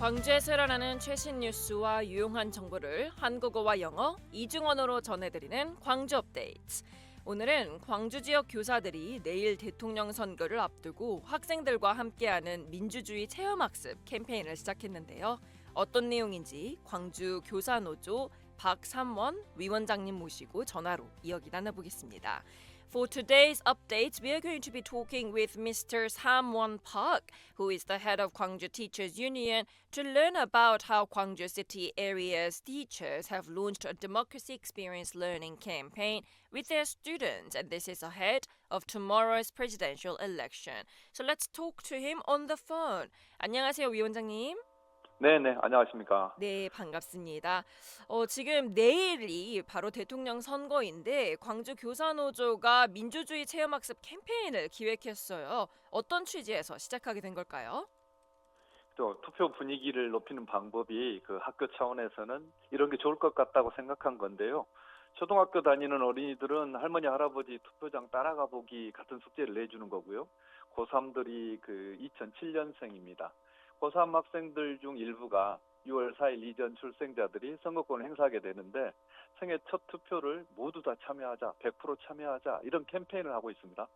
광주에서 일어나는 최신 뉴스와 유용한 정보를 한국어와 영어, 이중 언어로 전해드리는 광주 업데이트. 오늘은 광주 지역 교사들이 내일 대통령 선거를 앞두고 학생들과 함께하는 민주주의 체험학습 캠페인을 시작했는데요. 어떤 내용인지 광주 교사노조 박삼원 위원장님 모시고 전화로 이야기 나눠보겠습니다. For today's update, we are going to be talking with Mr. Samwon Park, who is the head of Gwangju Teachers Union, to learn about how Gwangju City area's teachers have launched a democracy experience learning campaign with their students, and this is ahead of tomorrow's presidential election. So let's talk to him on the phone. 안녕하세요, 위원장님. 네네, 안녕하십니까. 네, 반갑습니다. 지금 내일이 바로 대통령 선거인데 광주 교사노조가 민주주의 체험학습 캠페인을 기획했어요. 어떤 취지에서 시작하게 된 걸까요? 또 투표 분위기를 높이는 방법이 그 학교 차원에서는 이런 게 좋을 것 같다고 생각한 건데요. 초등학교 다니는 어린이들은 할머니, 할아버지 투표장 따라가 보기 같은 숙제를 내주는 거고요. 고3들이 그 2007년생입니다. 고3 학생들 중 일부가 6월 4일 이전 출생자들이 선거권을 행사하게 되는데 생애 첫 투표를 모두 다 참여하자, 100% 참여하자 이런 캠페인을 하고 있습니다.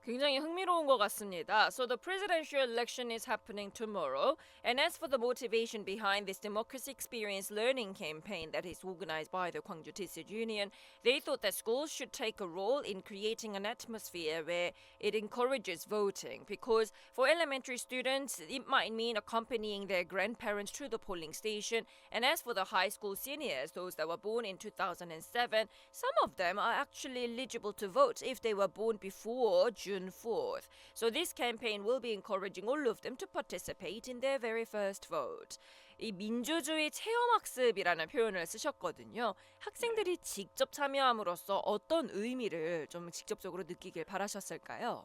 굉장히 흥미로운 것 같습니다. So the presidential election is happening tomorrow. And as for the motivation behind this democracy experience learning campaign that is organized by the Gwangju Teachers Union, they thought that schools should take a role in creating an atmosphere where it encourages voting. Because for elementary students, it might mean accompanying their grandparents to the polling station. And as for the high school seniors, those that were born in 2007, some of them are actually eligible to vote if they were born before June 4th. So this campaign will be encouraging all of them to participate in their very first vote. 이 민주주의 체험학습이라는 표현을 쓰셨거든요. 학생들이 직접 참여함으로써 어떤 의미를 좀 직접적으로 느끼길 바라셨을까요?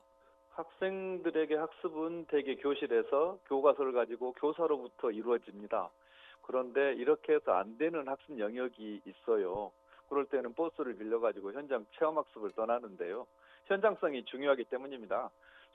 학생들에게 학습은 대개 교실에서 교과서를 가지고 교사로부터 이루어집니다. 그런데 이렇게 해서 안 되는 학습 영역이 있어요. 그럴 때는 버스를 빌려가지고 현장 체험학습을 떠나는데요. 현장성이 중요하기 때문입니다.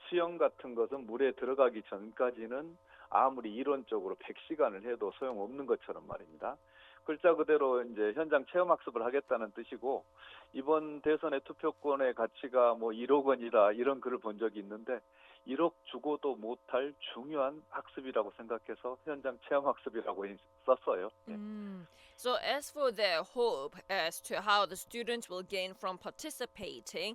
수영 같은 것은 물에 들어가기 전까지는 아무리 이론적으로 100시간을 해도 소용없는 것처럼 말입니다. 글자 그대로 이제 현장 체험학습을 하겠다는 뜻이고, 이번 대선의 투표권의 가치가 뭐 1억 원이다 이런 글을 본 적이 있는데 1억 주고도 못할 중요한 학습이라고 생각해서 현장 체험학습이라고 썼어요. So as for their hope as to how the students will gain from participating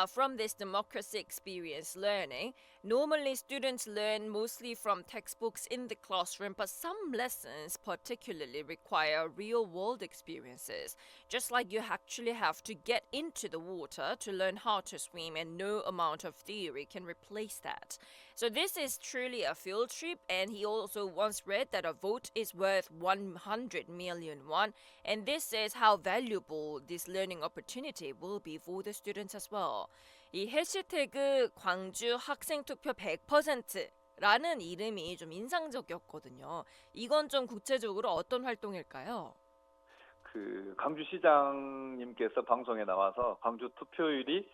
from this democracy experience learning, normally students learn mostly from textbooks in the classroom, but some lessons particularly require real-world experiences. Just like you actually have to get into the water to learn how to swim, and no amount of theory can replace that. So this is truly a field trip, and he also once read that a vote is worth 100 million won, and this is how valuable this learning opportunity will be for the students as well. 이 해시태그 광주 학생 투표 100%라는 이름이 좀 인상적이었거든요. 이건 좀 구체적으로 어떤 활동일까요? 그 광주시장님께서 방송에 나와서 광주 투표율이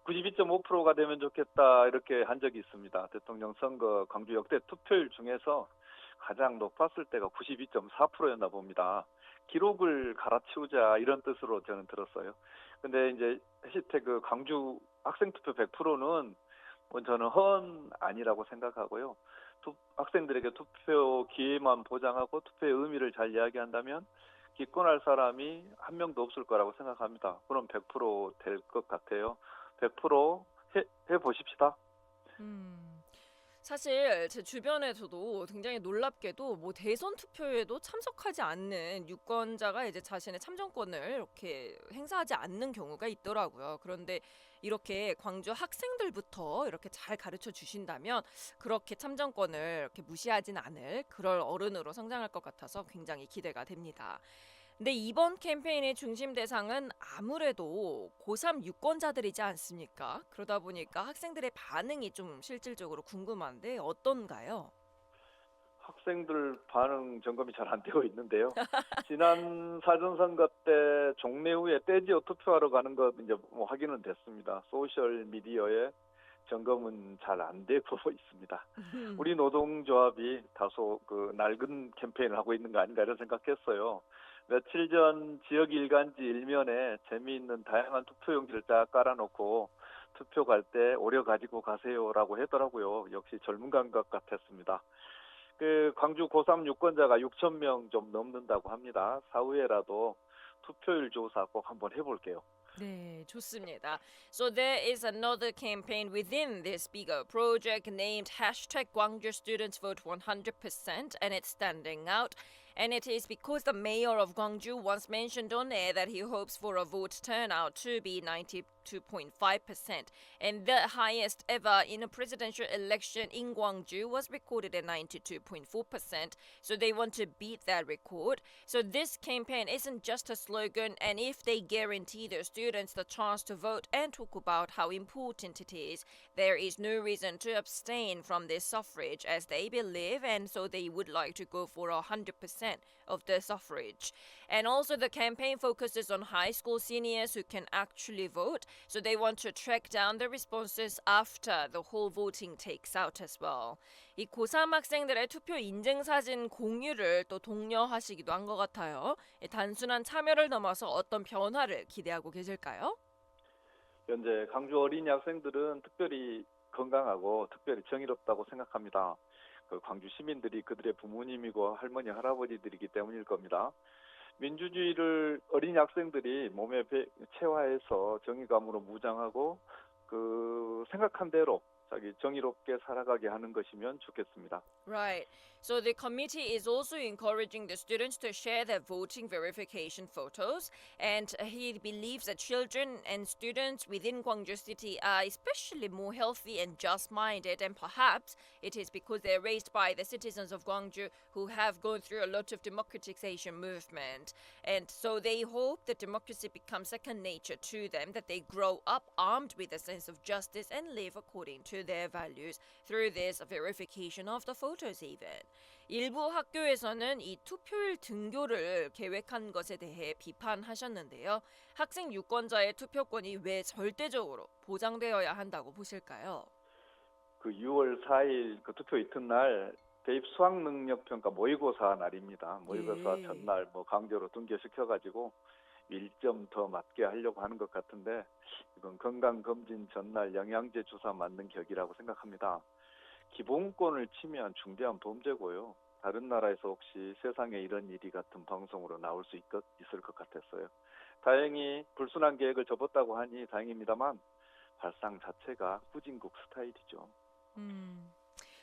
92.5%가 되면 좋겠다 이렇게 한 적이 있습니다. 대통령 선거 광주 역대 투표율 중에서 가장 높았을 때가 92.4%였나 봅니다. 기록을 갈아치우자 이런 뜻으로 저는 들었어요. 근데 이제 해시태그 광주 학생 투표 100%는 저는 헌 아니라고 생각하고요. 학생들에게 투표 기회만 보장하고 투표의 의미를 잘 이야기한다면 기권할 사람이 한 명도 없을 거라고 생각합니다. 그럼 100%될 것 같아요. 100% 해보십시다. 사실 제 주변에서도 굉장히 놀랍게도 뭐 대선 투표에도 참석하지 않는 유권자가 이제 자신의 참정권을 이렇게 행사하지 않는 경우가 있더라고요. 그런데 이렇게 광주 학생들부터 이렇게 잘 가르쳐 주신다면 그렇게 참정권을 이렇게 무시하진 않을 그럴 어른으로 성장할 것 같아서 굉장히 기대가 됩니다. 근데 이번 캠페인의 중심 대상은 아무래도 고3 유권자들이지 않습니까? 그러다 보니까 학생들의 반응이 좀 실질적으로 궁금한데 어떤가요? 학생들 반응 점검이 잘 안 되고 있는데요. 지난 사전선거 때 종례 후에 떼지어 투표하러 가는 것 이제 뭐 확인은 됐습니다. 소셜 미디어에 점검은 잘 안 되고 있습니다. 우리 노동조합이 다소 그 낡은 캠페인을 하고 있는 거 아닌가 이런 생각했어요. 며칠 전 지역 일간지 일면에 재미있는 다양한 투표용지를 쫙 깔아놓고 투표 갈 때 오려 가지고 가세요라고 하더라고요. 역시 젊은 감각 같았습니다. 그 광주 고3 유권자가 6천 명 좀 넘는다고 합니다. 사후에라도 투표율 조사 꼭 한번 해볼게요. 네, 좋습니다. So there is another campaign within this bigger project named hashtag Gwangju Students Vote 100%, and it's standing out. And it is because the mayor of Gwangju once mentioned on air that he hopes for a vote turnout to be 92.5%. And the highest ever in a presidential election in Gwangju was recorded at 92.4%. So they want to beat that record. So this campaign isn't just a slogan, and if they guarantee their students the chance to vote and talk about how important it is, there is no reason to abstain from this suffrage as they believe, and so they would like to go for 100% of the suffrage. And also the campaign focuses on high school seniors who can actually vote, so they want to track down the responses after the whole voting takes out as well. 이 고3 학생들의 투표 인증사진 공유를 또 독려하시기도 한 것 같아요. 단순한 참여를 넘어서 어떤 변화를 기대하고 계실까요? 현재 광주 어린이 학생들은 특별히 건강하고 특별히 정의롭다고 생각합니다. 그 광주 시민들이 그들의 부모님이고 할머니, 할아버지들이기 때문일 겁니다. 민주주의를 어린이 학생들이 몸에 체화해서 정의감으로 무장하고 그 생각한 대로 자기 정의롭게 살아가게 하는 것이면 좋겠습니다. Right. So the committee is also encouraging the students to share their voting verification photos, and he believes that children and students within Gwangju City are especially more healthy and just-minded, and perhaps it is because they're raised by the citizens of Gwangju who have gone through a lot of democratization movement, and so they hope that democracy becomes second nature to them, that they grow up armed with a sense of justice and live according to their values through this verification of the photos even. 일부 학교에서는 이 투표일 등교를 계획한 것에 대해 비판하셨는데요. 학생 유권자의 투표권이 왜 절대적으로 보장되어야 한다고 보실까요? 그 6월 4일 그 투표 이튿날 대입 수학 능력 평가 모의고사 날입니다. 모의고사 예. 전날 뭐 강제로 등교시켜가지고 1점 더 맞게 하려고 하는 것 같은데 이건 건강검진 전날 영양제 주사 맞는 격이라고 생각합니다. 기본권을 침해한 중대한 범죄고요. 다른 나라에서 혹시 세상에 이런 일이 같은 방송으로 나올 수 있을 것 같았어요. 다행히 불순한 계획을 접었다고 하니 다행입니다만 발상 자체가 후진국 스타일이죠.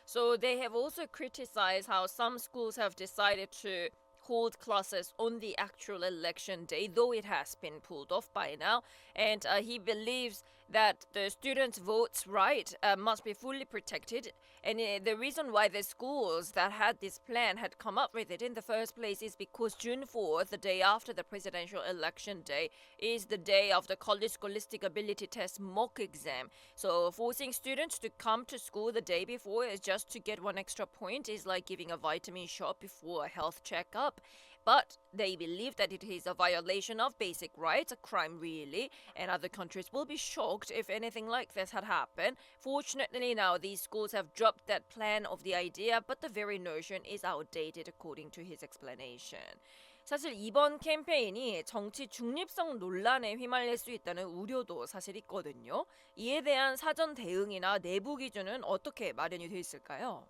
So they have also criticized how some schools have decided to hold classes on the actual election day, though it has been pulled off by now. And he believes that the students' votes right must be fully protected. And the reason why the schools that had this plan had come up with it in the first place is because June 4th, the day after the presidential election day, is the day of the college scholastic ability test mock exam. So forcing students to come to school the day before is just to get one extra point is like giving a vitamin shot before a health checkup. But they believe that it is a violation of basic rights, a crime really, and other countries will be shocked if anything like this had happened. Fortunately now these schools have dropped that plan of the idea, but the very notion is outdated according to his explanation. 사실 이번 캠페인이 정치 중립성 논란에 휘말릴 수 있다는 우려도 사실 있거든요. 이에 대한 사전 대응이나 내부 기준은 어떻게 마련이 돼 있을까요?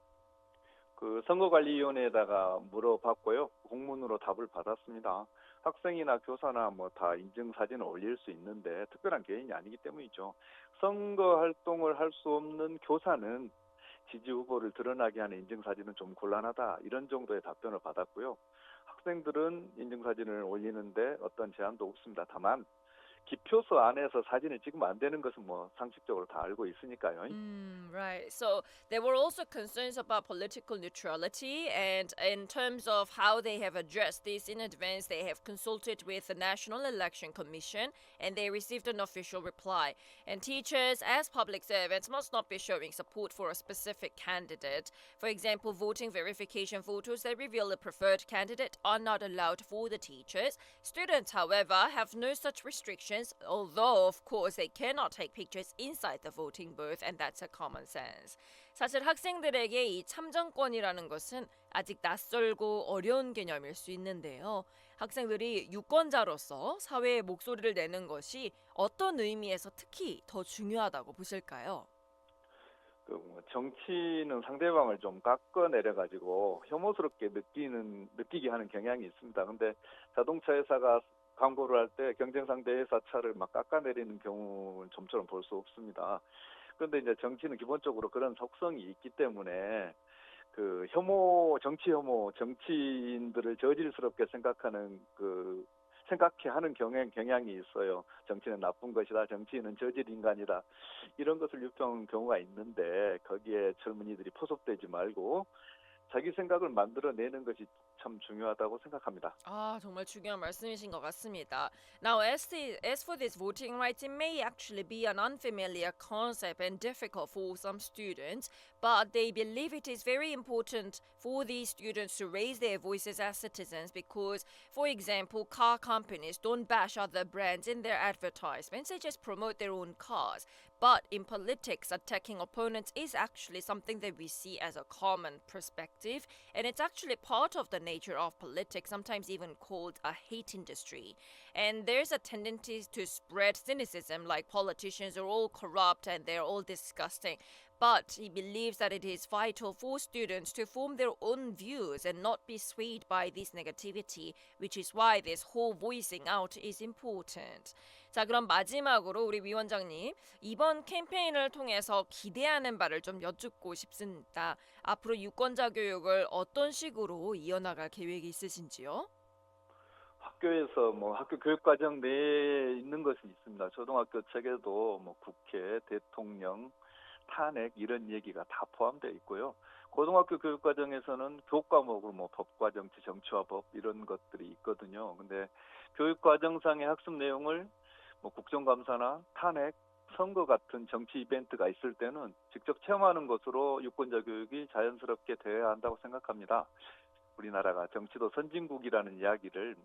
그 선거관리위원회에다가 물어봤고요. 공문으로 답을 받았습니다. 학생이나 교사나 뭐 다 인증 사진을 올릴 수 있는데 특별한 개인이 아니기 때문이죠. 선거 활동을 할 수 없는 교사는 지지 후보를 드러나게 하는 인증 사진은 좀 곤란하다. 이런 정도의 답변을 받았고요. 학생들은 인증 사진을 올리는데 어떤 제한도 없습니다. 다만 기표소 안에서 사진을 찍으면 안 되는 것은 뭐 상식적으로 다 알고 있으니까요. Right. So there were also concerns about political neutrality, and in terms of how they have addressed this in advance, they have consulted with the National Election Commission, and they received an official reply. And teachers, as public servants, must not be showing support for a specific candidate. For example, voting verification photos that reveal a preferred candidate are not allowed for the teachers. Students, however, have no such restriction demonstrations, although of course they cannot take pictures inside the voting booth, and that's a common sense. 사실 학생들에게 이 참정권이라는 것은 아직 낯설고 어려운 개념일 수 있는데요. 학생들이 유권자로서 사회의 목소리를 내는 것이 어떤 의미에서 특히 더 중요하다고 보실까요? 그뭐 정치는 상대방을 좀 깎아내려 가지고 혐오스럽게 느끼게 하는 경향이 있습니다. 근데 자동차 회사가 광고를 할 때 경쟁 상대 회사 차를 막 깎아내리는 경우는 좀처럼 볼 수 없습니다. 그런데 이제 정치는 기본적으로 그런 속성이 있기 때문에 그 정치 혐오, 정치인들을 저질스럽게 생각해 하는 경향이 있어요. 정치는 나쁜 것이다. 정치인은 저질 인간이다. 이런 것을 유포하는 경우가 있는데 거기에 젊은이들이 포섭되지 말고 자기 생각을 만들어내는 것이 참 중요하다고 생각합니다. 아, 정말 중요한 말씀이신 것 같습니다. Now, as for this voting rights, it may actually be an unfamiliar concept and difficult for some students, but they believe it is very important for these students to raise their voices as citizens because, for example, car companies don't bash other brands in their advertisements, they just promote their own cars. But in politics, attacking opponents is actually something that we see as a common perspective, and it's actually part of the nature of politics, sometimes even called a hate industry. And there's a tendency to spread cynicism, like politicians are all corrupt and they're all disgusting. But he believes that it is vital for students to form their own views and not be swayed by this negativity, which is why this whole voicing out is important. 자, 그럼 마지막으로 우리 위원장님, 이번 캠페인을 통해서 기대하는 바를 좀 여쭙고 싶습니다. 앞으로 유권자 교육을 어떤 식으로 이어나갈 계획이 있으신지요? 학교에서 학교 교육 과정 내에 있는 것은 있습니다. 초등학교 책에도 국회, 대통령, 탄핵 이런 얘기가 다 포함되어 있고요. 고등학교 교육 과정에서는 교과 과목으로 법과 정치, 정치와 법 이런 것들이 있거든요. 근데 교육 과정상의 학습 내용을 국정감사나 탄핵, 선거 같은 정치 이벤트가 있을 때는 직접 체험하는 것으로 유권자 교육이 자연스럽게 되어야 한다고 생각합니다. 우리나라가 정치도 선진국이라는 이야기를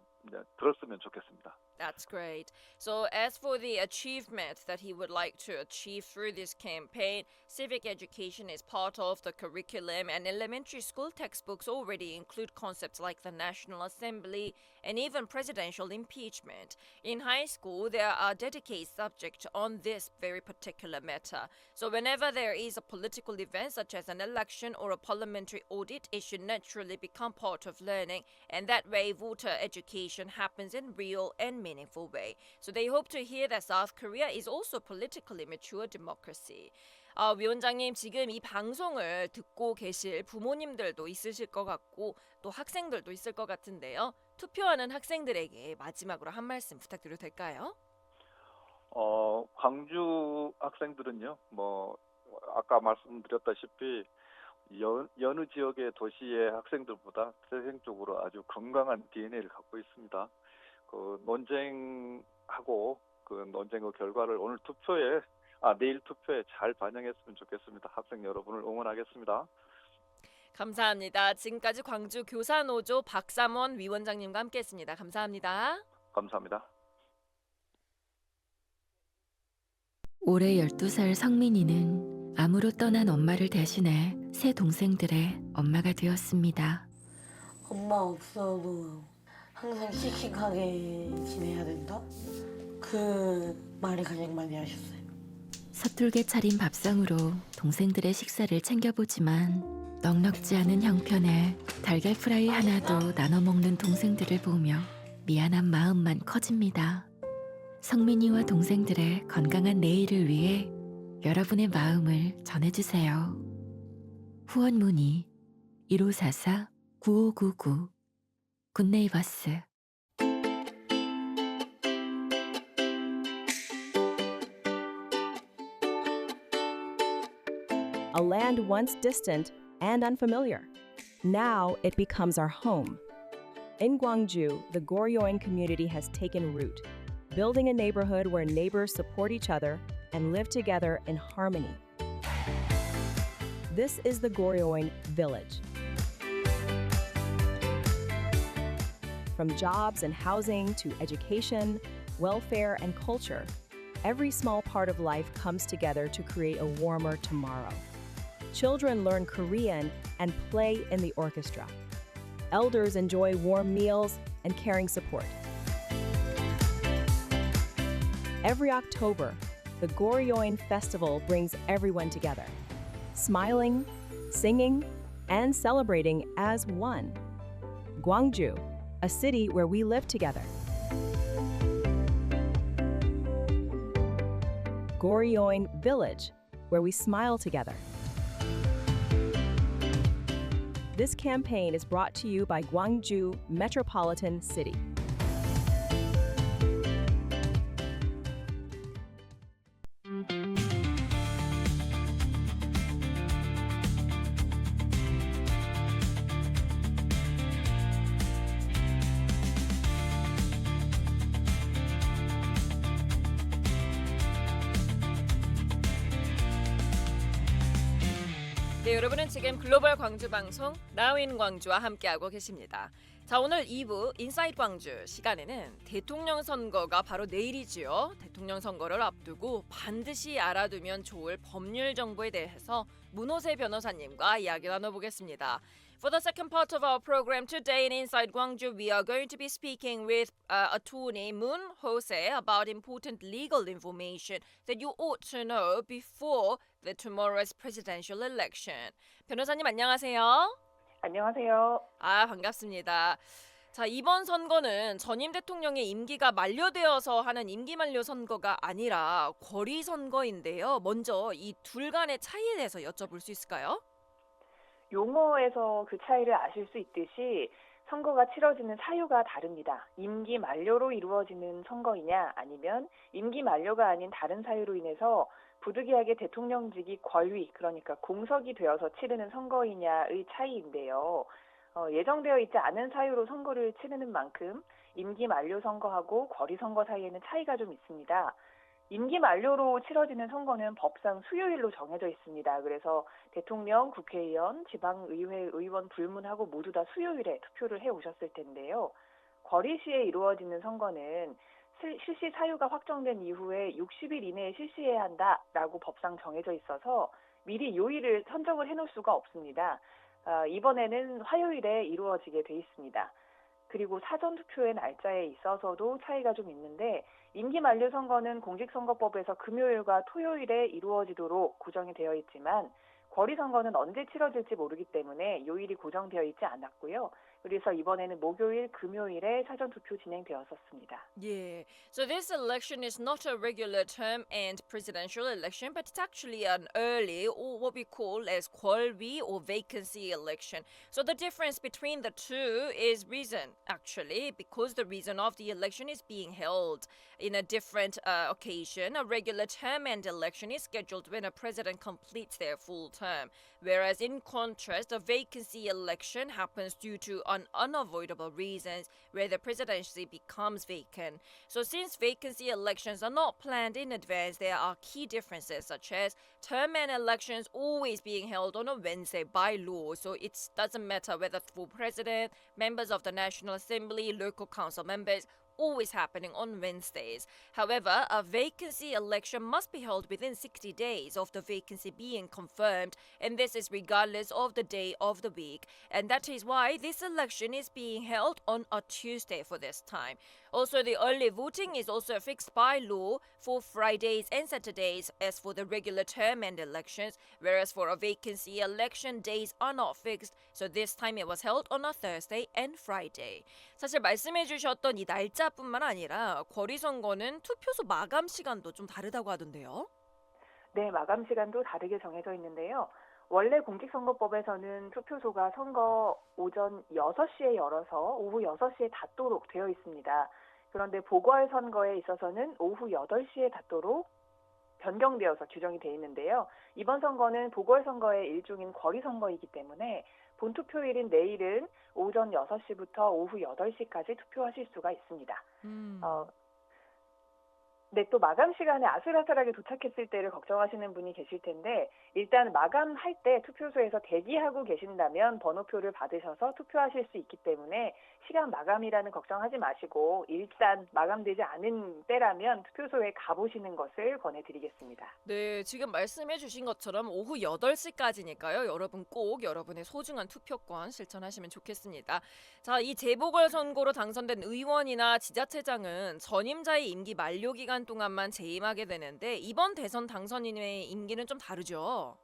들었으면 좋겠습니다. That's great. So, as for the achievement that he would like to achieve through this campaign, civic education is part of the curriculum, and elementary school textbooks already include concepts like the National Assembly and even presidential impeachment. In high school, there are dedicated subjects on this very particular matter. So, whenever there is a political event such as an election or a parliamentary audit, it should naturally become part of learning, and that way, voter education happens in real and meaningful way. So they hope to hear that South Korea is also a politically mature democracy. 위원장님, 지금 이 방송을 듣고 계실 부모님들도 있으실 것 같고 또 학생들도 있을 것 같은데요. 투표하는 학생들에게 마지막으로 한 말씀 부탁드려도 될까요? 광주 학생들은요, 아까 말씀드렸다시피 여느 지역의 도시의 학생들보다 태생적으로 아주 건강한 DNA를 갖고 있습니다. 그 논쟁하고 그 논쟁의 결과를 내일 투표에 잘 반영했으면 좋겠습니다. 학생 여러분을 응원하겠습니다. 감사합니다. 지금까지 광주 교사노조 박삼원 위원장님과 함께했습니다. 감사합니다. 감사합니다. 올해 12살 성민이는 암으로 떠난 엄마를 대신해 세 동생들의 엄마가 되었습니다. 엄마 없어도 항상 씩씩하게 지내야 된다? 그 말을 가장 많이 하셨어요. 서툴게 차린 밥상으로 동생들의 식사를 챙겨보지만 넉넉지 않은 형편에 달걀 프라이 하나도 나눠 먹는 동생들을 보며 미안한 마음만 커집니다. 성민이와 동생들의 건강한 내일을 위해 여러분의 마음을 전해주세요. 후원 문의 1544-9599 굿네이버스. A land once distant and unfamiliar. Now it becomes our home. In Gwangju, the Goryeo community has taken root, building a neighborhood where neighbors support each other and live together in harmony. This is the Goryeo village. From jobs and housing to education, welfare, and culture, every small part of life comes together to create a warmer tomorrow. Children learn Korean and play in the orchestra. Elders enjoy warm meals and caring support. Every October, the Goryeoin Festival brings everyone together, smiling, singing, and celebrating as one. Gwangju, a city where we live together. Goryeoin Village, where we smile together. This campaign is brought to you by Gwangju Metropolitan City. 네, 여러분은 지금 글로벌 광주 방송 나우인 광주와 함께하고 계십니다. 자, 오늘 2부 인사이드 광주 시간에는 대통령 선거가 바로 내일이지요. 대통령 선거를 앞두고 반드시 알아두면 좋을 법률 정보에 대해서 문호세 변호사님과 이야기 나눠보겠습니다. For the second part of our program today in Inside Gwangju, we are going to be speaking with attorney Moon Ho-se about important legal information that you ought to know before the tomorrow's presidential election. 변호사님 안녕하세요. 안녕하세요. 반갑습니다. 자, 이번 선거는 전임 대통령의 임기가 만료되어서 하는 임기 만료 선거가 아니라 거리 선거인데요. 먼저 이 둘 간의 차이에 대해서 여쭤볼 수 있을까요? 용어에서 그 차이를 아실 수 있듯이 선거가 치러지는 사유가 다릅니다. 임기 만료로 이루어지는 선거이냐 아니면 임기 만료가 아닌 다른 사유로 인해서 부득이하게 대통령직이 권위, 그러니까 공석이 되어서 치르는 선거이냐의 차이인데요. 예정되어 있지 않은 사유로 선거를 치르는 만큼 임기 만료 선거하고 거리 선거 사이에는 차이가 좀 있습니다. 임기 만료로 치러지는 선거는 법상 수요일로 정해져 있습니다. 그래서 대통령, 국회의원, 지방의회 의원 불문하고 모두 다 수요일에 투표를 해오셨을 텐데요. 거리 시에 이루어지는 선거는 실시 사유가 확정된 이후에 60일 이내에 실시해야 한다라고 법상 정해져 있어서 미리 요일을 선정을 해놓을 수가 없습니다. 이번에는 화요일에 이루어지게 돼 있습니다. 그리고 사전투표의 날짜에 있어서도 차이가 좀 있는데 임기 만료 선거는 공직선거법에서 금요일과 토요일에 이루어지도록 고정이 되어 있지만 거리 선거는 언제 치러질지 모르기 때문에 요일이 고정되어 있지 않았고요. 그래서 이번에는 목요일, 금요일에 사전투표 진행되었었습니다. Yeah. So this election is not a regular term and presidential election, but it's actually an early or what we call as kwolwi or vacancy election. So the difference between the two is reason, actually, because the reason of the election is being held in a different occasion. A regular term and election is scheduled when a president completes their full term, whereas in contrast, a vacancy election happens due to unavoidable reasons where the presidency becomes vacant. So since vacancy elections are not planned in advance, there are key differences such as term and elections always being held on a Wednesday by law. So it doesn't matter whether for president, members of the National Assembly, local council members, always happening on Wednesdays. However, a vacancy election must be held within 60 days of the vacancy being confirmed, and this is regardless of the day of the week. And that is why this election is being held on a Tuesday for this time. Also, the early voting is also fixed by law for Fridays and Saturdays as for the regular term and elections, whereas for a vacancy election, days are not fixed. So this time it was held on a Thursday and Friday. 사실 말씀해 주셨던 이 날짜뿐만 아니라 거리 선거는 투표소 마감 시간도 좀 다르다고 하던데요. 네, 마감 시간도 다르게 정해져 있는데요. 원래 공직선거법에서는 투표소가 선거 오전 6시에 열어서 오후 6시에 닫도록 되어 있습니다. 그런데 보궐선거에 있어서는 오후 8시에 닫도록 변경되어서 규정이 되어 있는데요. 이번 선거는 보궐선거의 일종인 거리선거이기 때문에 본투표일인 내일은 오전 6시부터 오후 8시까지 투표하실 수가 있습니다. 네, 또 마감 시간에 아슬아슬하게 도착했을 때를 걱정하시는 분이 계실 텐데 일단 마감할 때 투표소에서 대기하고 계신다면 번호표를 받으셔서 투표하실 수 있기 때문에 시간 마감이라는 걱정하지 마시고 일단 마감되지 않은 때라면 투표소에 가보시는 것을 권해드리겠습니다. 네, 지금 말씀해 주신 것처럼 오후 8시까지니까요. 여러분 꼭 여러분의 소중한 투표권 실천하시면 좋겠습니다. 자, 이 재보궐선거로 당선된 의원이나 지자체장은 전임자의 임기 만료 기간 동안만 재임하게 되는데 이번 대선 당선인의 임기는 좀 다르죠?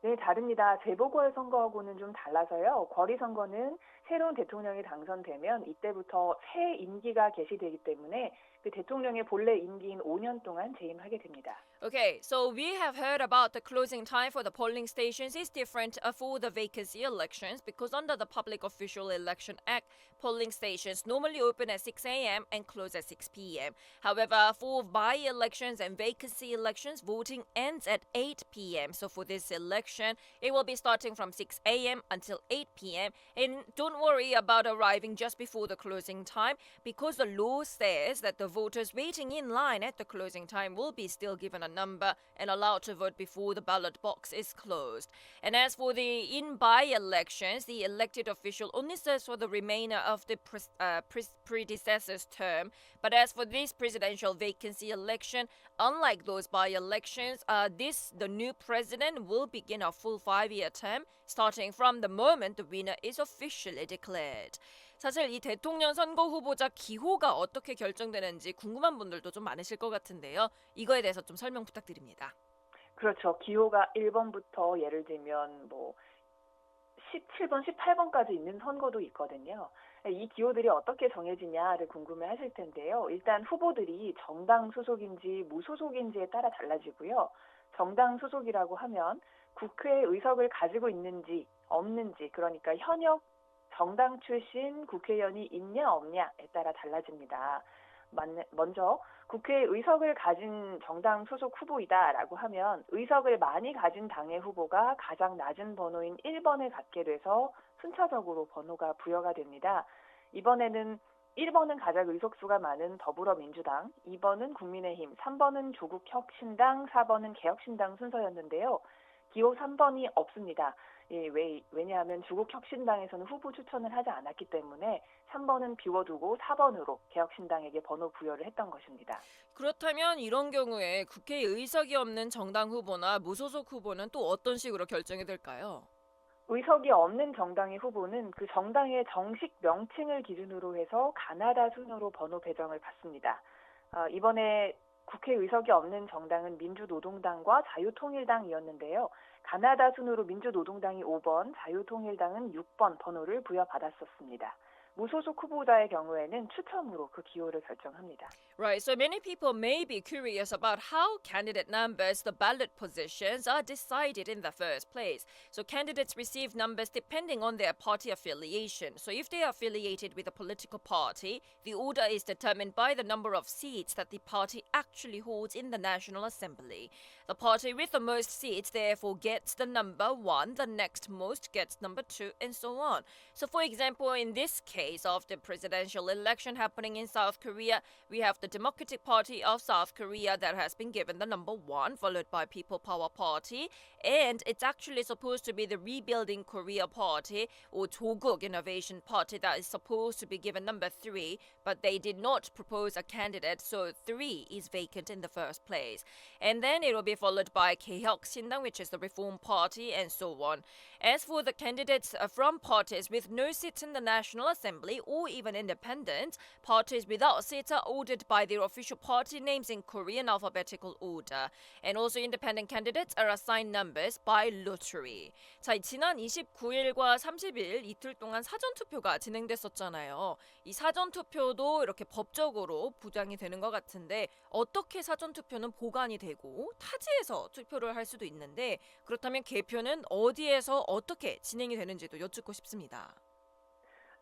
네, 다릅니다. 재보궐선거하고는 좀 달라서요. 거리선거는 새로운 대통령이 당선되면 이때부터 새 임기가 개시되기 때문에 그 대통령의 본래 임기인 5년 동안 재임하게 됩니다. Okay, so we have heard about the closing time for the polling stations is different for the vacancy elections because under the Public Official Election Act, polling stations normally open at 6 a.m. and close at 6 p.m. However, for by-elections and vacancy elections, voting ends at 8 p.m. So for this election, it will be starting from 6 a.m. until 8 p.m. And don't worry about arriving just before the closing time because the law says that the voters waiting in line at the closing time will be still given a number and allowed to vote before the ballot box is closed. And as for the in-by-elections, the elected official only serves for the remainder of the predecessor's term. But as for this presidential vacancy election, unlike those by-elections, the new president will begin a full 5-year term starting from the moment the winner is officially declared. 사실 이 대통령 선거 후보자 기호가 어떻게 결정되는지 궁금한 분들도 좀 많으실 것 같은데요. 이거에 대해서 좀 설명 부탁드립니다. 그렇죠. 기호가 1번부터 예를 들면 17번, 18번까지 있는 선거도 있거든요. 이 기호들이 어떻게 정해지냐를 궁금해 하실 텐데요. 일단 후보들이 정당 소속인지 무소속인지에 따라 달라지고요. 정당 소속이라고 하면 국회 의석을 가지고 있는지 없는지, 그러니까 현역 정당 출신 국회의원이 있냐 없냐에 따라 달라집니다. 먼저 국회 의석을 가진 정당 소속 후보이다라고 하면 의석을 많이 가진 당의 후보가 가장 낮은 번호인 1번을 갖게 돼서 순차적으로 번호가 부여가 됩니다. 이번에는 1번은 가장 의석수가 많은 더불어민주당, 2번은 국민의힘, 3번은 조국혁신당, 4번은 개혁신당 순서였는데요. 기호 3번이 없습니다. 왜냐하면 조국혁신당에서는 후보 추천을 하지 않았기 때문에 3번은 비워두고 4번으로 개혁신당에게 번호 부여를 했던 것입니다. 그렇다면 이런 경우에 국회에 의석이 없는 정당 후보나 무소속 후보는 또 어떤 식으로 결정이 될까요? 의석이 없는 정당의 후보는 그 정당의 정식 명칭을 기준으로 해서 가나다 순으로 번호 배정을 받습니다. 이번에 국회 의석이 없는 정당은 민주노동당과 자유통일당이었는데요. 가나다 순으로 민주노동당이 5번, 자유통일당은 6번 번호를 부여받았었습니다. 무소속 후보자의 경우에는 추첨으로 그 기호를 결정합니다. Right, so many people may be curious about how candidate numbers, the ballot positions, are decided in the first place. So candidates receive numbers depending on their party affiliation. So if they are affiliated with a political party, the order is determined by the number of seats that the party actually holds in the National Assembly. The party with the most seats therefore gets the number 1, the next most gets number 2, and so on. So for example, in this case of the presidential election happening in South Korea, we have the Democratic Party of South Korea that has been given the number 1, followed by People Power Party, and it's actually supposed to be the Rebuilding Korea Party or Joguk Innovation Party that is supposed to be given number 3, but they did not propose a candidate, so 3 is vacant in the first place. And then it will be followed by 개혁신당, which is the Reform Party, and so on. As for the candidates from parties with no seats in the National Assembly or even independent, parties without seats are ordered by their official party names in Korean alphabetical order. And also independent candidates are assigned numbers by lottery. 자, 지난 29일과 30일 이틀 동안 사전투표가 진행됐었잖아요. 이 사전투표도 이렇게 법적으로 부장이 되는 것 같은데 어떻게 사전투표는 보관이 되고 타지에서 투표를 할 수도 있는데 그렇다면 개표는 어디에서 어떻게 진행이 되는지도 여쭙고 싶습니다.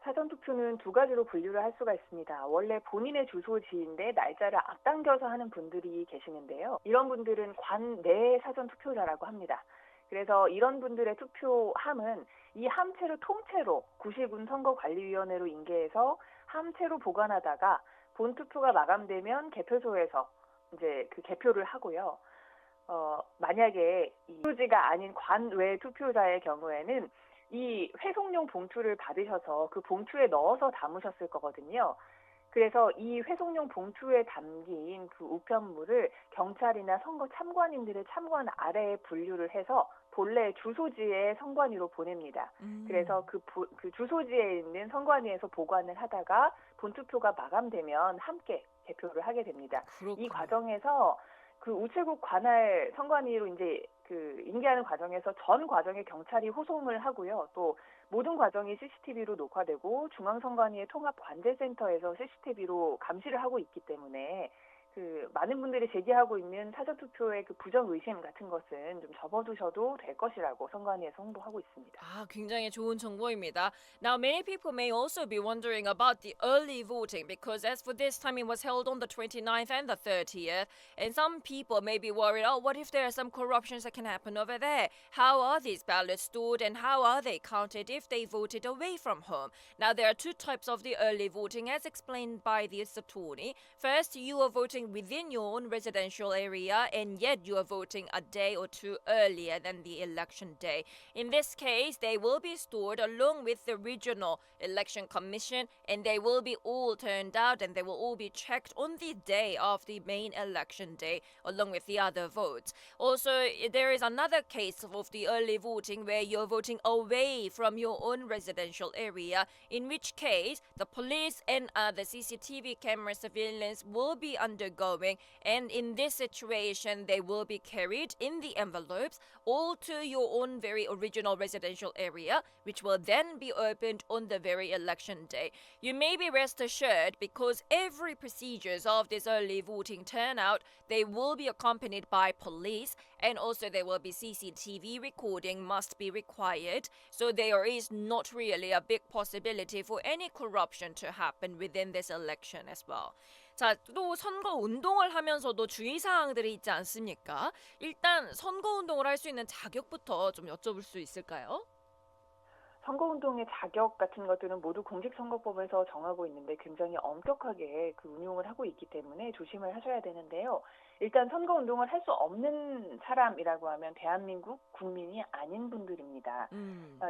사전투표는 두 가지로 분류를 할 수가 있습니다. 원래 본인의 주소지인데 날짜를 앞당겨서 하는 분들이 계시는데요. 이런 분들은 관 내 사전투표자라고 합니다. 그래서 이런 분들의 투표함은 이 함체를 통째로 구시군 선거관리위원회로 인계해서 함체로 보관하다가 본투표가 마감되면 개표소에서 이제 그 개표를 하고요. 만약에 이 투표지가 아닌 관외 투표자의 경우에는 이 회송용 봉투를 받으셔서 그 봉투에 넣어서 담으셨을 거거든요. 그래서 이 회송용 봉투에 담긴 그 우편물을 경찰이나 선거 참관인들의 참관 아래에 분류를 해서 본래 주소지의 선관위로 보냅니다. 그래서 그 주소지에 있는 선관위에서 보관을 하다가 본투표가 마감되면 함께 개표를 하게 됩니다. 이 그렇군요. 과정에서 그 우체국 관할 선관위로 이제 그 인계하는 과정에서 전 과정에 경찰이 호송을 하고요. 또 모든 과정이 CCTV로 녹화되고 중앙선관위의 통합관제센터에서 CCTV로 감시를 하고 있기 때문에 그 많은 분들이 제기하고 있는 사전투표의 그 부정 의심 같은 것은 좀 접어두셔도 될 것이라고 선관위에서 홍보하고 있습니다. 아, 굉장히 좋은 정보입니다. Now, many people may also be wondering about the early voting because as for this time, it was held on the 29th and the 30th. And some people may be worried, oh, what if there are some corruptions that can happen over there? How are these ballots stored and how are they counted if they voted away from home? Now, there are two types of the early voting as explained by this attorney. First, you are voting within your own residential area and yet you are voting a day or two earlier than the election day. In this case, they will be stored along with the regional election commission and they will be all turned out and they will all be checked on the day of the main election day along with the other votes. Also, there is another case of the early voting where you're voting away from your own residential area, in which case the police and the CCTV camera surveillance will be undergoing, and in this situation they will be carried in the envelopes all to your own very original residential area, which will then be opened on the very election day. You may be rest assured because every procedures of this early voting turnout, they will be accompanied by police and also there will be CCTV recording must be required. So there is not really a big possibility for any corruption to happen within this election as well. 자, 또 선거 운동을 하면서도 주의사항들이 있지 않습니까? 일단 선거 운동을 할 수 있는 자격부터 좀 여쭤볼 수 있을까요? 선거운동의 자격 같은 것들은 모두 공직선거법에서 정하고 있는데 굉장히 엄격하게 그 운용을 하고 있기 때문에 조심을 하셔야 되는데요. 일단 선거운동을 할 수 없는 사람이라고 하면 대한민국 국민이 아닌 분들입니다.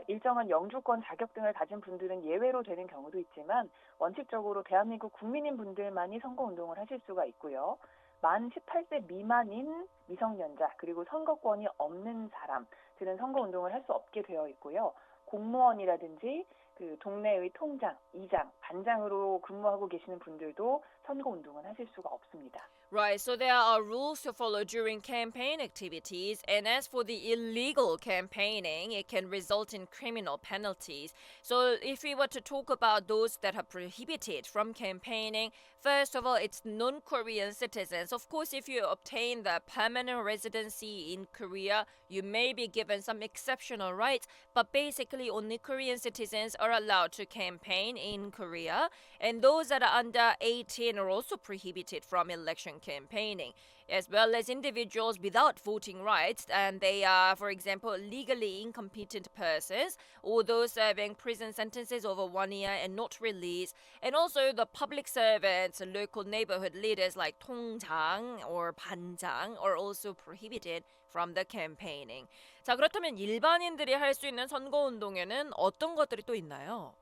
일정한 영주권 자격 등을 가진 분들은 예외로 되는 경우도 있지만 원칙적으로 대한민국 국민인 분들만이 선거운동을 하실 수가 있고요. 만 18세 미만인 미성년자 그리고 선거권이 없는 사람들은 선거운동을 할 수 없게 되어 있고요. 공무원이라든지 그 동네의 통장, 이장, 반장으로 근무하고 계시는 분들도 선거운동을 하실 수가 없습니다. Right, so there are rules to follow during campaign activities, and as for the illegal campaigning, it can result in criminal penalties. So if we were to talk about those that are prohibited from campaigning, first of all, it's non-Korean citizens. Of course, if you obtain the permanent residency in Korea, you may be given some exceptional rights, but basically only Korean citizens are allowed to campaign in Korea, and those that are under 18 are also prohibited from election campaigning, as well as individuals without voting rights, and they are, for example, legally incompetent persons, or those serving prison sentences over 1 year and not released, and also the public servants, local neighborhood leaders like 통장 or 반장 are also prohibited from the campaigning. 자, 그렇다면 일반인들이 할 수 있는 선거운동에는 어떤 것들이 또 있나요?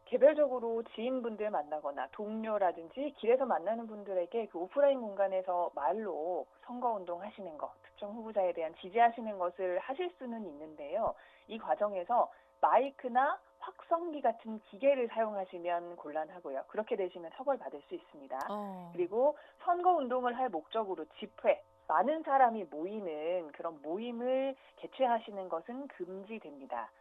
개별적으로 지인분들 만나거나 동료라든지 길에서 만나는 분들에게 그 오프라인 공간에서 말로 선거운동 하시는 것, 특정 후보자에 대한 지지하시는 것을 하실 수는 있는데요. 이 과정에서 마이크나 확성기 같은 기계를 사용하시면 곤란하고요. 그렇게 되시면 처벌받을 수 있습니다. 그리고 선거운동을 할 목적으로 집회, 많은 사람이 모이는 그런 모임을 개최하시는 것은 금지됩니다.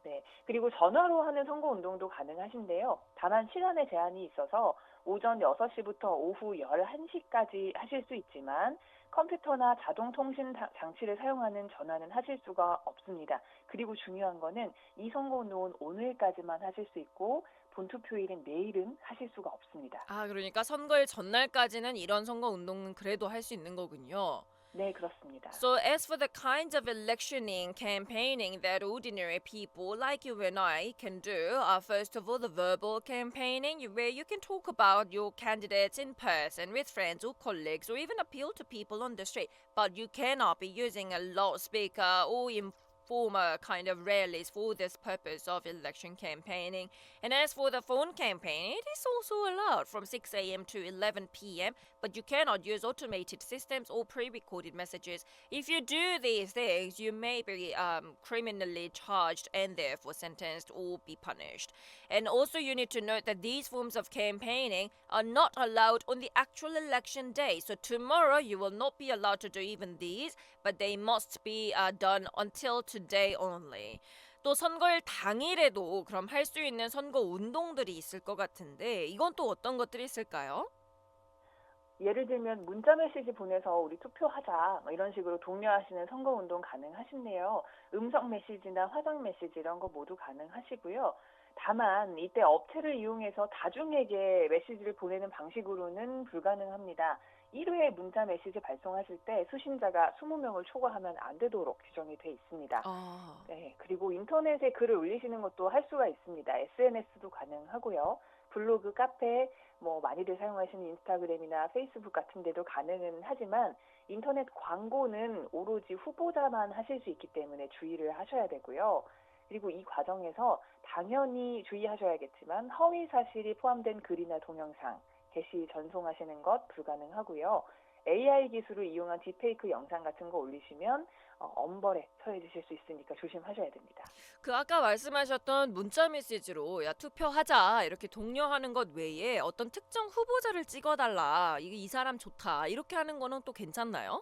네. 그리고 전화로 하는 선거운동도 가능하신데요. 다만 시간에 제한이 있어서 오전 6시부터 오후 11시까지 하실 수 있지만 컴퓨터나 자동통신 장치를 사용하는 전화는 하실 수가 없습니다. 그리고 중요한 거는 이 선거운동은 오늘까지만 하실 수 있고 본투표일인 내일은 하실 수가 없습니다. 아, 그러니까 선거일 전날까지는 이런 선거운동은 그래도 할 수 있는 거군요. 네, 그렇습니다. So, as for the kinds of electioning campaigning that ordinary people like you and I can do, first of all, the verbal campaigning, where you can talk about your candidates in person with friends or colleagues, or even appeal to people on the street. But you cannot be using a loudspeaker or informal kind of rallies for this purpose of election campaigning. And as for the phone campaign, it is also allowed from 6 a.m. to 11 p.m., but you cannot use automated systems or pre-recorded messages. If you do these things, you may be criminally charged and therefore sentenced or be punished. And also you need to note that these forms of campaigning are not allowed on the actual election day. So tomorrow you will not be allowed to do even these, but they must be done until today only. 또 선거일 당일에도 그럼 할 수 있는 선거 운동들이 있을 것 같은데 이건 또 어떤 것들이 있을까요? 예를 들면 문자 메시지 보내서 우리 투표하자 뭐 이런 식으로 독려하시는 선거운동 가능하신데요. 음성 메시지나 화상 메시지 이런 거 모두 가능하시고요. 다만 이때 업체를 이용해서 다중에게 메시지를 보내는 방식으로는 불가능합니다. 1회 문자 메시지 발송하실 때 수신자가 20명을 초과하면 안 되도록 규정이 돼 있습니다. 네, 그리고 인터넷에 글을 올리시는 것도 할 수가 있습니다. SNS도 가능하고요. 블로그, 카페, 뭐 많이들 사용하시는 인스타그램이나 페이스북 같은 데도 가능은 하지만 인터넷 광고는 오로지 후보자만 하실 수 있기 때문에 주의를 하셔야 되고요. 그리고 이 과정에서 당연히 주의하셔야겠지만 허위 사실이 포함된 글이나 동영상, 게시 전송하시는 것 불가능하고요. AI 기술을 이용한 딥페이크 영상 같은 거 올리시면 엄벌에 처해지실 수 있으니까 조심하셔야 됩니다. 그 아까 말씀하셨던 문자 메시지로 야 투표하자 이렇게 독려하는 것 외에 어떤 특정 후보자를 찍어달라 이게 이 사람 좋다 이렇게 하는 거는 또 괜찮나요?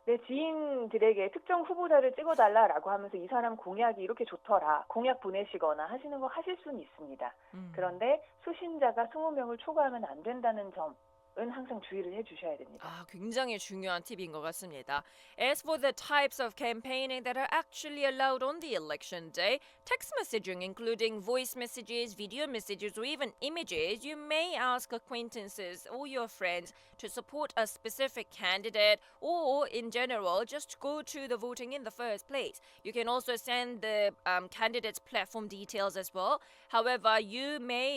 네, 지인들에게 특정 후보자를 찍어달라라고 하면서 이 사람 공약이 이렇게 좋더라, 공약 보내시거나 하시는 거 하실 수는 있습니다. 그런데 수신자가 20명을 초과하면 안 된다는 점은 항상 주의를 해주셔야 됩니다. 굉장히 중요한 팁인 것 같습니다. As for the types of campaigning that are actually allowed on the election day, text messaging including voice messages, video messages, or even images, you may ask acquaintances or your friends to support a specific candidate or in general just go to the voting in the first place. You can also send the candidate's platform details as well. However, you may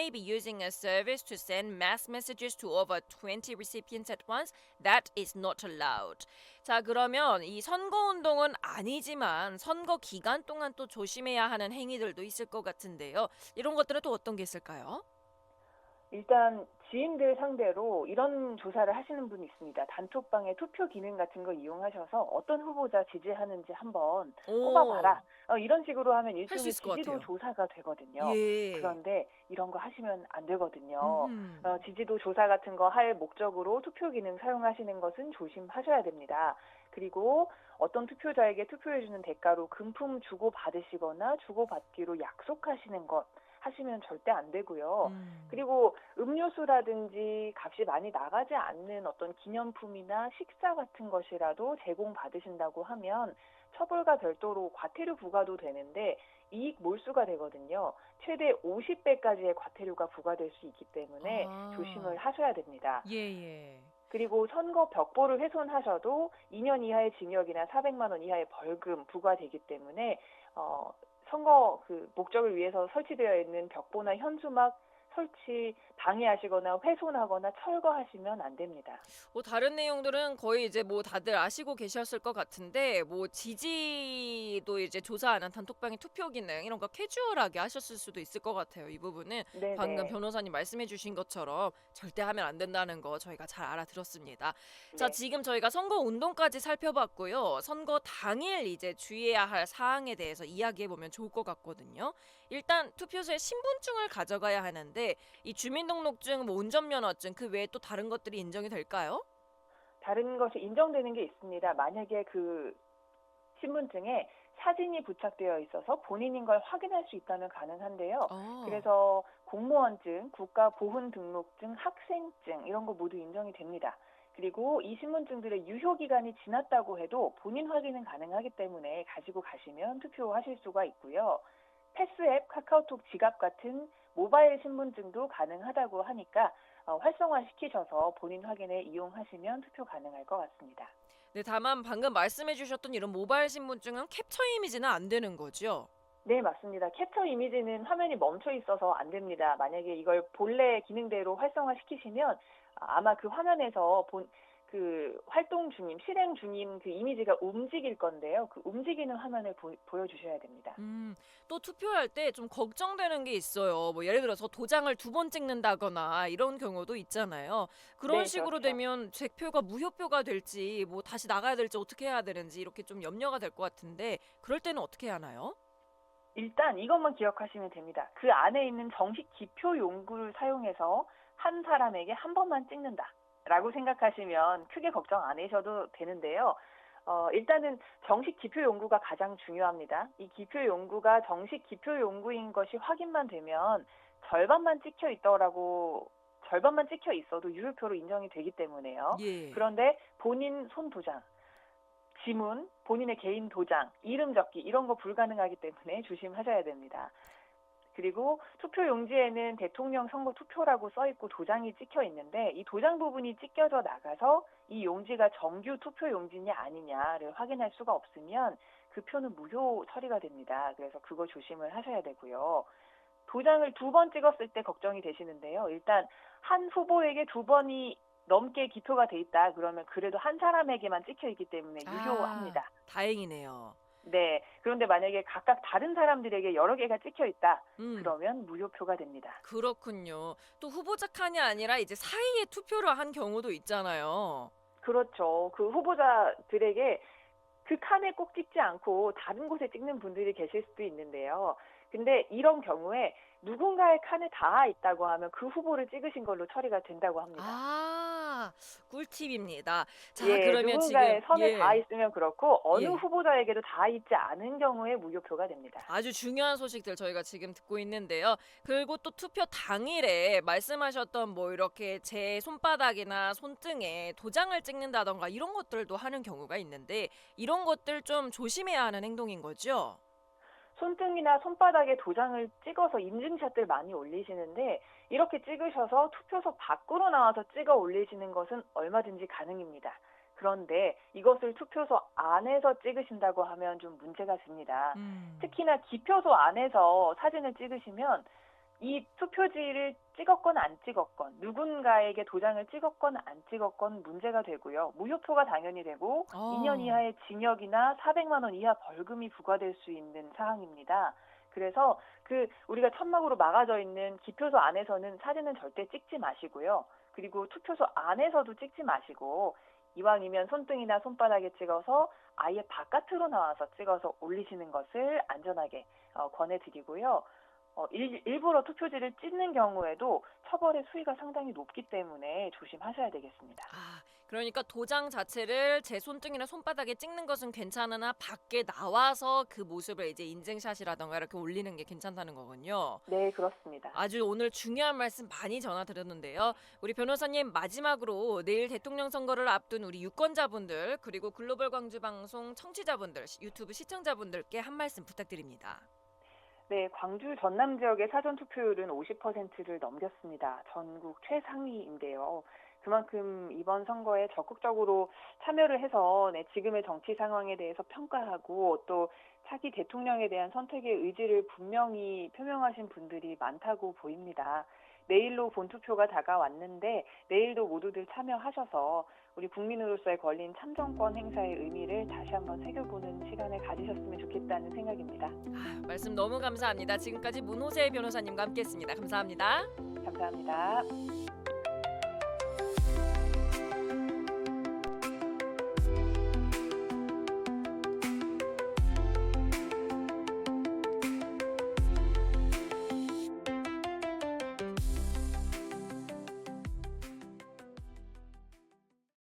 be using a service to send mass messages to over 20 recipients at once. That is not allowed. 자, 그러면 이 선거운동은 아니지만 선거 기간 동안 또 조심해야 하는 행위들도 있을 것 같은데요. 이런 것들은 또 어떤 게 있을까요? 일단 지인들 상대로 이런 조사를 하시는 분이 있습니다. 단톡방에 투표 기능 같은 거 이용하셔서 어떤 후보자 지지하는지 한번 꼽아봐라. 이런 식으로 하면 일종의 지지도 조사가 되거든요. 예. 그런데 이런 거 하시면 안 되거든요. 지지도 조사 같은 거 할 목적으로 투표 기능 사용하시는 것은 조심하셔야 됩니다. 그리고 어떤 투표자에게 투표해주는 대가로 금품 주고받으시거나 주고받기로 약속하시는 것 하시면 절대 안 되고요. 그리고 음료수라든지 값이 많이 나가지 않는 어떤 기념품이나 식사 같은 것이라도 제공받으신다고 하면 처벌과 별도로 과태료 부과도 되는데 이익 몰수가 되거든요. 최대 50배까지의 과태료가 부과될 수 있기 때문에 조심을 하셔야 됩니다. 예. 그리고 선거 벽보를 훼손하셔도 2년 이하의 징역이나 400만 원 이하의 벌금 부과되기 때문에 선거 그 목적을 위해서 설치되어 있는 벽보나 현수막 설치 방해하시거나 훼손하거나 철거하시면 안 됩니다. 다른 내용들은 거의 이제 뭐 다들 아시고 계셨을 것 같은데 뭐 지지도 이제 조사하는 단톡방의 투표 기능 이런 거 캐주얼하게 하셨을 수도 있을 것 같아요. 이 부분은 네네. 방금 변호사님 말씀해주신 것처럼 절대 하면 안 된다는 거 저희가 잘 알아들었습니다. 자, 네. 지금 저희가 선거 운동까지 살펴봤고요. 선거 당일 이제 주의해야 할 사항에 대해서 이야기해 보면 좋을 것 같거든요. 일단 투표소에 신분증을 가져가야 하는데 이 주민등록증, 뭐 운전면허증 그 외에 또 다른 것들이 인정이 될까요? 다른 것이 인정되는 게 있습니다. 만약에 그 신분증에 사진이 부착되어 있어서 본인인 걸 확인할 수 있다면 가능한데요. 그래서 공무원증, 국가보훈등록증, 학생증 이런 거 모두 인정이 됩니다. 그리고 이 신분증들의 유효기간이 지났다고 해도 본인 확인은 가능하기 때문에 가지고 가시면 투표하실 수가 있고요. 패스앱, 카카오톡 지갑 같은 모바일 신분증도 가능하다고 하니까 활성화시키셔서 본인 확인에 이용하시면 투표 가능할 것 같습니다. 네, 다만 방금 말씀해 주셨던 이런 모바일 신분증은 캡처 이미지는 안 되는 거죠? 네, 맞습니다. 캡처 이미지는 화면이 멈춰 있어서 안 됩니다. 만약에 이걸 본래 기능대로 활성화시키시면 아마 그 화면에서 그 활동 중임, 실행 중임 그 이미지가 움직일 건데요. 그 움직이는 화면을 보여주셔야 됩니다. 또 투표할 때 좀 걱정되는 게 있어요. 뭐 예를 들어서 도장을 2번 찍는다거나 이런 경우도 있잖아요. 그런 네, 식으로 그렇죠. 되면 제 표가 무효표가 될지 뭐 다시 나가야 될지 어떻게 해야 되는지 이렇게 좀 염려가 될 것 같은데 그럴 때는 어떻게 하나요? 일단 이것만 기억하시면 됩니다. 그 안에 있는 정식 기표 용구를 사용해서 한 사람에게 한 번만 찍는다라고 생각하시면 크게 걱정 안 하셔도 되는데요. 일단은 정식 기표 용구가 가장 중요합니다. 이 기표 용구가 정식 기표 용구인 것이 확인만 되면 절반만 찍혀 있어도 유효표로 인정이 되기 때문에요. 예. 그런데 본인 손 도장, 지문, 본인의 개인 도장, 이름 적기 이런 거 불가능하기 때문에 조심하셔야 됩니다. 그리고 투표 용지에는 대통령 선거 투표라고 써 있고 도장이 찍혀 있는데 이 도장 부분이 찢겨져 나가서 이 용지가 정규 투표 용지냐 아니냐를 확인할 수가 없으면 그 표는 무효 처리가 됩니다. 그래서 그거 조심을 하셔야 되고요. 도장을 2번 찍었을 때 걱정이 되시는데요. 일단 한 후보에게 2번이 넘게 기표가 돼 있다 그러면 그래도 한 사람에게만 찍혀 있기 때문에 유효합니다. 다행이네요. 네. 그런데 만약에 각각 다른 사람들에게 여러 개가 찍혀 있다. 음. 그러면 무효표가 됩니다. 그렇군요. 또 후보자 칸이 아니라 이제 사이에 투표를 한 경우도 있잖아요. 그렇죠. 그 후보자들에게 그 칸에 꼭 찍지 않고 다른 곳에 찍는 분들이 계실 수도 있는데요. 근데 이런 경우에 누군가의 칸에 닿아 있다고 하면 그 후보를 찍으신 걸로 처리가 된다고 합니다. 꿀팁입니다. 자, 예, 그러면 누군가의 지금 선에 닿아 있으면 그렇고 어느 예. 후보자에게도 닿아 있지 않은 경우에 무효표가 됩니다. 아주 중요한 소식들 저희가 지금 듣고 있는데요. 그리고 또 투표 당일에 말씀하셨던 뭐 이렇게 제 손바닥이나 손등에 도장을 찍는다던가 이런 것들도 하는 경우가 있는데 이런 것들 좀 조심해야 하는 행동인 거죠? 손등이나 손바닥에 도장을 찍어서 인증샷들 많이 올리시는데 이렇게 찍으셔서 투표소 밖으로 나와서 찍어 올리시는 것은 얼마든지 가능입니다. 그런데 이것을 투표소 안에서 찍으신다고 하면 좀 문제가 됩니다. 특히나 기표소 안에서 사진을 찍으시면 이 투표지를 찍었건 안 찍었건 누군가에게 도장을 찍었건 안 찍었건 문제가 되고요. 무효표가 당연히 되고 2년 이하의 징역이나 400만 원 이하 벌금이 부과될 수 있는 사항입니다. 그래서 우리가 천막으로 막아져 있는 기표소 안에서는 사진은 절대 찍지 마시고요. 그리고 투표소 안에서도 찍지 마시고 이왕이면 손등이나 손바닥에 찍어서 아예 바깥으로 나와서 찍어서 올리시는 것을 안전하게 권해드리고요. 일부러 투표지를 찢는 경우에도 처벌의 수위가 상당히 높기 때문에 조심하셔야 되겠습니다. 그러니까 도장 자체를 제 손등이나 손바닥에 찍는 것은 괜찮으나 밖에 나와서 그 모습을 이제 인증샷이라던가 이렇게 올리는 게 괜찮다는 거군요. 네, 그렇습니다. 아주 오늘 중요한 말씀 많이 전해드렸는데요. 우리 변호사님 마지막으로 내일 대통령 선거를 앞둔 우리 유권자분들 그리고 글로벌 광주 방송 청취자분들, 유튜브 시청자분들께 한 말씀 부탁드립니다. 네, 광주 전남 지역의 사전 투표율은 50%를 넘겼습니다. 전국 최상위인데요. 그만큼 이번 선거에 적극적으로 참여를 해서 지금의 정치 상황에 대해서 평가하고 또 차기 대통령에 대한 선택의 의지를 분명히 표명하신 분들이 많다고 보입니다. 내일로 본투표가 다가왔는데 내일도 모두들 참여하셔서 우리 국민으로서의 권리인 참정권 행사의 의미를 다시 한번 새겨보는 시간을 가지셨으면 좋겠다는 생각입니다. 말씀 너무 감사합니다. 지금까지 문호세 변호사님과 함께했습니다. 감사합니다. 감사합니다.